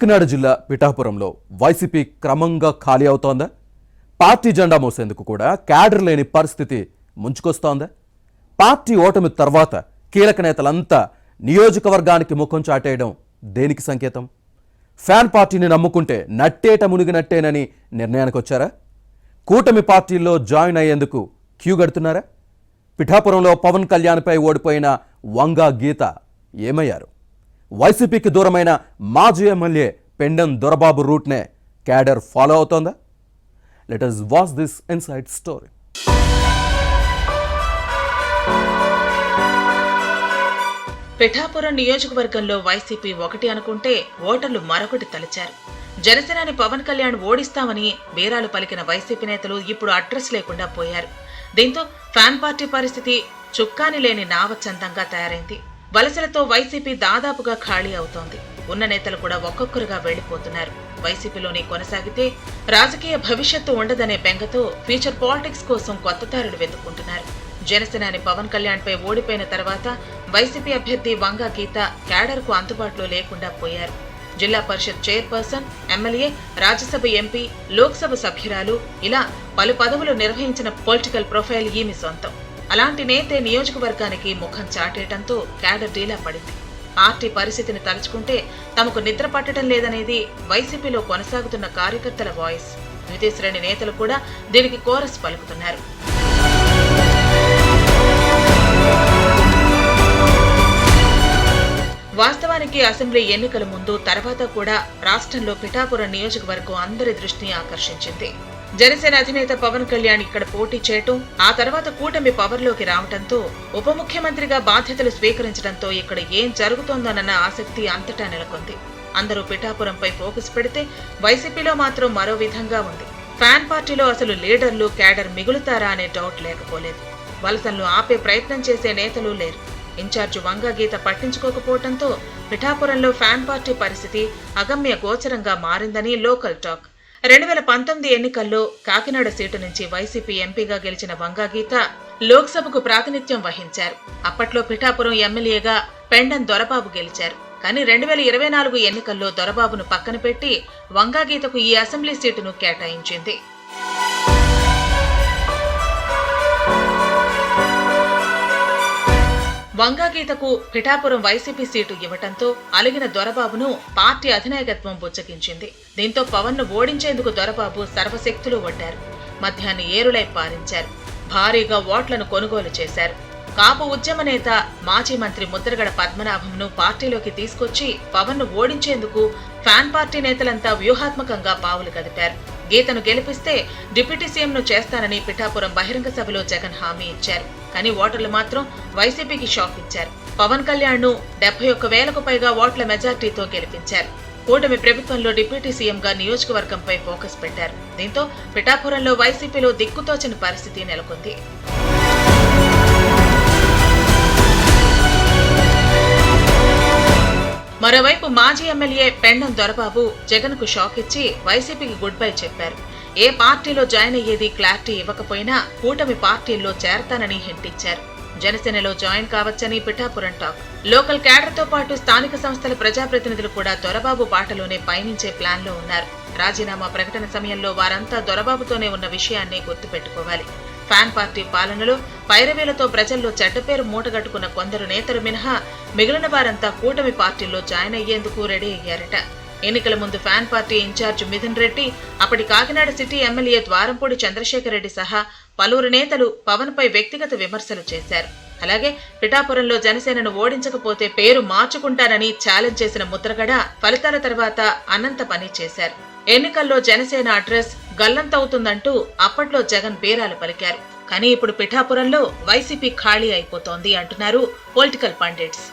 కాకినాడ జిల్లా పిఠాపురంలో వైసీపీ క్రమంగా ఖాళీ అవుతోందా? పార్టీ జెండా మోసేందుకు కూడా క్యాడర్ లేని పరిస్థితి ముంచుకొస్తోందా? పార్టీ ఓటమి తర్వాత కీలక నేతలంతా నియోజకవర్గానికి ముఖం చాటేయడం దేనికి సంకేతం? ఫ్యాన్ పార్టీని నమ్ముకుంటే నట్టేట మునిగినట్టేనని నిర్ణయానికి వచ్చారా? కూటమి పార్టీల్లో జాయిన్ అయ్యేందుకు క్యూ గడుతున్నారా? పిఠాపురంలో పవన్ కళ్యాణ్పై ఓడిపోయిన వంగా గీత ఏమయ్యారు? వైసీపీకి దూరమైన మాజీ ఎమ్మెల్యే పెండెం దొరబాబు రూట్నే క్యాడర్ ఫాలో అవుతోందా? Let us watch this inside story. పిఠాపురం నియోజకవర్గంలో వైసీపీ ఒకటి అనుకుంటే ఓటర్లు మరొకటి తలచారు. జనసేనాని పవన్ కళ్యాణ్ ఓడిస్తామని బేరాలు పలికిన వైసీపీ నేతలు ఇప్పుడు అడ్రస్ లేకుండా పోయారు. దీంతో ఫ్యాన్ పార్టీ పరిస్థితి చుక్కాని లేని నావచందంగా తయారైంది. వలసలతో వైసీపీ దాదాపుగా ఖాళీ అవుతోంది. ఉన్న నేతలు కూడా ఒక్కొక్కరుగా వెళ్లిపోతున్నారు. వైసీపీలోని కొనసాగితే రాజకీయ భవిష్యత్తు ఉండదనే బెంగతో ఫ్యూచర్ పాలిటిక్స్ కోసం కొత్త దారులు వెతుక్కుంటున్నారు. జనసేనాని పవన్ కళ్యాణ్ పై ఓడిపోయిన తర్వాత వైసీపీ అభ్యర్థి వంగా గీత క్యాడర్ కు అందుబాటులో లేకుండా పోయారు. జిల్లా parishad chairperson, MLA, Rajya Sabha MP, Lok Sabha సభ్యురాలు ఇలా పలు పదవులు నిర్వహించిన పొలిటికల్ ప్రొఫైల్ ఈమె సొంతం. అలాంటి నేతే నియోజకవర్గానికి ముఖం చాటేయడంతో క్యాడర్ డీలా పడింది. పార్టీ పరిస్థితిని తలుచుకుంటే తమకు నిద్ర పట్టడం లేదనేది వైసీపీలో కొనసాగుతున్న కార్యకర్తల వాయిస్. ద్వితీయ శ్రేణి నేతలు కూడా దీనికి కోరస్ పలుకుతున్నారు. వాస్తవానికి అసెంబ్లీ ఎన్నికల ముందు తర్వాత కూడా రాష్ట్రంలో పిఠాపురం నియోజకవర్గం అందరి దృష్టిని ఆకర్షించింది. జనసేన అధినేత పవన్ కళ్యాణ్ ఇక్కడ పోటీ చేయటం, ఆ తర్వాత కూటమి పవర్లోకి రావడంతో ఉప ముఖ్యమంత్రిగా బాధ్యతలు స్వీకరించడంతో ఇక్కడ ఏం జరుగుతోందన్న ఆసక్తి అంతటా నెలకొంది. అందరూ పిఠాపురంపై ఫోకస్ పెడితే వైసీపీలో మాత్రం మరో విధంగా ఉంది. ఫ్యాన్ పార్టీలో అసలు లీడర్లు, క్యాడర్ మిగులుతారా అనే డౌట్ లేకపోలేదు. వలసలను ఆపే ప్రయత్నం చేసే నేతలు లేరు. ఇన్ఛార్జి వంగా గీత పట్టించుకోకపోవడంతో పిఠాపురంలో ఫ్యాన్ పార్టీ పరిస్థితి అగమ్య గోచరంగా మారిందని లోకల్ టాక్. 2019 ఎన్నికల్లో కాకినాడ సీటు నుంచి వైసీపీ ఎంపీగా గెలిచిన వంగా గీత లోక్సభకు ప్రాతినిధ్యం వహించారు. అప్పట్లో పిఠాపురం ఎమ్మెల్యేగా పెండెం దొరబాబు గెలిచారు. కానీ 2024 ఎన్నికల్లో దొరబాబును పక్కన పెట్టి వంగా గీతకు ఈ అసెంబ్లీ సీటును కేటాయించింది. వంగా గీతకు పిఠాపురం వైసీపీ సీటు ఇవ్వటంతో అలిగిన దొరబాబును పార్టీ అధినాయకత్వం బుచ్చగించింది. దీంతో పవన్ ను ఓడించేందుకు దొరబాబు సర్వశక్తులు ఒడ్డారు. మధ్యాన్ని ఏరులై పారించారు. భారీగా ఓట్లను కొనుగోలు చేశారు. కాపు ఉద్యమ నేత, మాజీ మంత్రి ముద్రగడ పద్మనాభంను పార్టీలోకి తీసుకొచ్చి పవన్ ను ఓడించేందుకు ఫ్యాన్ పార్టీ నేతలంతా వ్యూహాత్మకంగా పావులు కదిపారు. గీతను గెలిపిస్తే డిప్యూటీ సీఎంను చేస్తానని పిఠాపురం బహిరంగ సభలో జగన్ హామీ ఇచ్చారు. కానీ ఓటర్లు మాత్రం వైసీపీకి షాక్ ఇచ్చారు. పవన్ కళ్యాణ్ ను 71,000కు పైగా ఓట్ల మెజార్టీతో గెలిపించారు. కూటమి ప్రభుత్వంలో డిప్యూటీ సీఎంగా నియోజకవర్గంపై ఫోకస్ పెట్టారు. దీంతో పిఠాపురంలో వైసీపీలో దిక్కుతోచని పరిస్థితి నెలకొంది. మరోవైపు మాజీ ఎమ్మెల్యే పెండెం దొరబాబు జగన్ కు షాక్ ఇచ్చి వైసీపీకి గుడ్ బై చెప్పారు. ఏ పార్టీలో జాయిన్ అయ్యేది క్లారిటీ ఇవ్వకపోయినా కూటమి పార్టీల్లో చేరతానని హింట్ ఇచ్చారు. జనసేనలో జాయిన్ కావచ్చని పిఠాపురం టాక్. లోకల్ క్యాడర్ తో పాటు స్థానిక సంస్థల ప్రజాప్రతినిధులు కూడా దొరబాబు బాటలోనే పయనించే ప్లాన్ లో ఉన్నారు. రాజీనామా ప్రకటన సమయంలో వారంతా దొరబాబుతోనే ఉన్న విషయాన్ని గుర్తుపెట్టుకోవాలి. ఫ్యాన్ పార్టీ పాలనలో పైరవీలతో ప్రజల్లో చెడ్డపేరు మూటగట్టుకున్న కొందరు నేతలు మినహా మిగిలిన వారంతా కూటమి పార్టీల్లో జాయిన్ అయ్యేందుకు రెడీ అయ్యారట. ఎన్నికల ముందు fan party incharge Mithun Reddy, అప్పటి కాకినాడ సిటీ ఎమ్మెల్యే ద్వారంపూడి చంద్రశేఖర్ రెడ్డి సహా పలువురు నేతలు పవన్ పై వ్యక్తిగత విమర్శలు చేశారు. అలాగే పిఠాపురంలో జనసేనను ఓడించకపోతే పేరు మార్చుకుంటానని ఛాలెంజ్ చేసిన ముద్రగడ ఫలితాల తర్వాత అనంత పని చేశారు. ఎన్నికల్లో జనసేన అడ్రస్ గల్లంతవుతుందంటూ అప్పట్లో జగన్ బేరాలు పలికారు. కానీ ఇప్పుడు పిఠాపురంలో వైసీపీ ఖాళీ అయిపోతోంది అంటున్నారు పొలిటికల్ పండిట్స్.